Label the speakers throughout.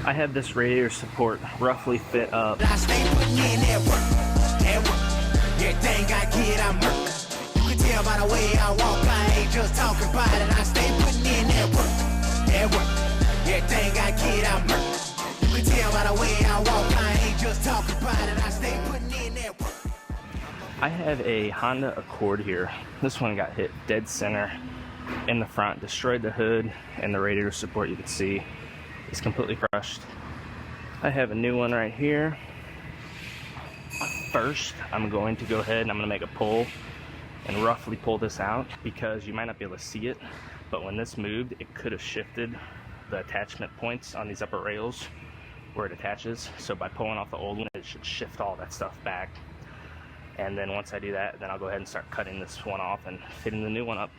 Speaker 1: I have this radiator support roughly fit up.
Speaker 2: I stay putting in that work. Everything I get, I'm hurt. You can tell by the way I walk, I ain't just talking about it. I stay putting in that work. Everything I get, I'm hurt. You can tell by the way I walk, I ain't just talking about it. I stay putting in that work.
Speaker 1: I have a Honda Accord here. This one got hit dead center in the front, destroyed the hood, and the radiator support you can see is completely crushed. I have a new one right here. First, I'm going to go ahead and I'm going to make a pull and roughly pull this out, because you might not be able to see it, but when this moved, it could have shifted the attachment points on these upper rails where it attaches. So by pulling off the old one, it should shift all that stuff back. And then once I do that, then I'll go ahead and start cutting this one off and fitting the new one up.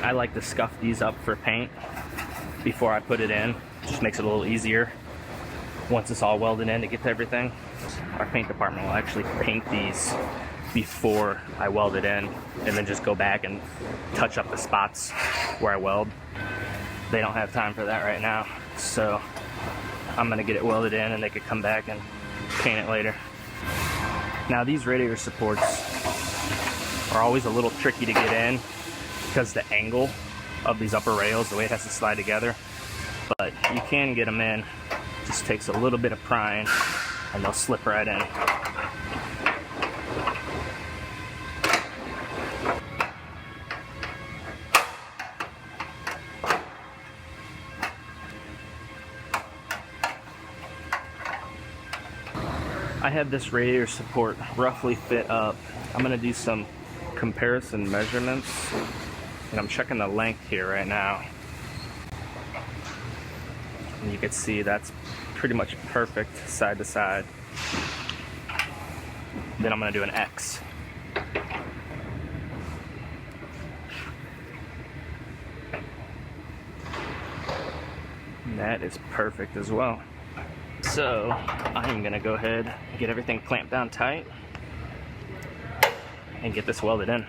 Speaker 1: I like to scuff these up for paint before I put it in. Just makes it a little easier once it's all welded in to get to everything. Our paint department will actually paint these before I weld it in, and then just go back and touch up the spots where I weld. They don't have time for that right now, so I'm gonna get it welded in and they could come back and paint it later. Now these radiator supports are always a little tricky to get in because the angle of these upper rails, the way it has to slide together, but you can get them in. It just takes a little bit of prying and they'll slip right in. I have this radiator support roughly fit up. I'm gonna do some comparison measurements, and I'm checking the length here right now. And you can see that's pretty much perfect side to side. Then I'm gonna do an X. And that is perfect as well. So I'm gonna go ahead and get everything clamped down tight and get this welded in.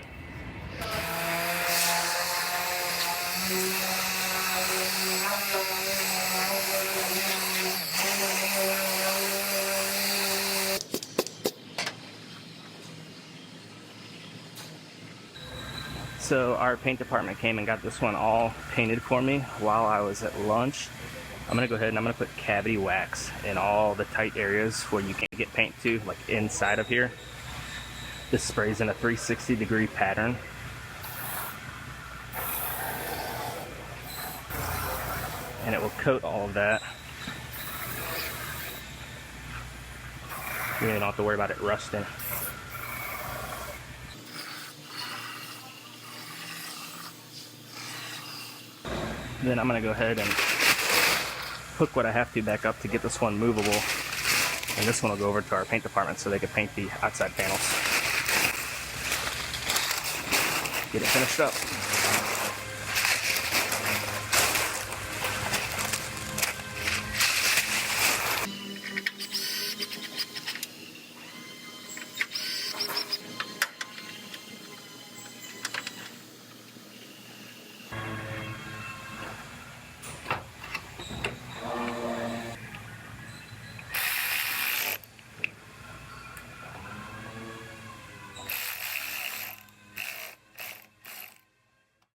Speaker 1: So our paint department came and got this one all painted for me while I was at lunch. I'm gonna go ahead and I'm gonna put cavity wax in all the tight areas where you can't get paint to, like inside of here. This sprays in a 360-degree pattern. and it will coat all of that. You don't have to worry about it rusting. Then I'm going to go ahead and hook what I have to back up to get this one movable. And this one will go over to our paint department so they can paint the outside panels. Get it finished up.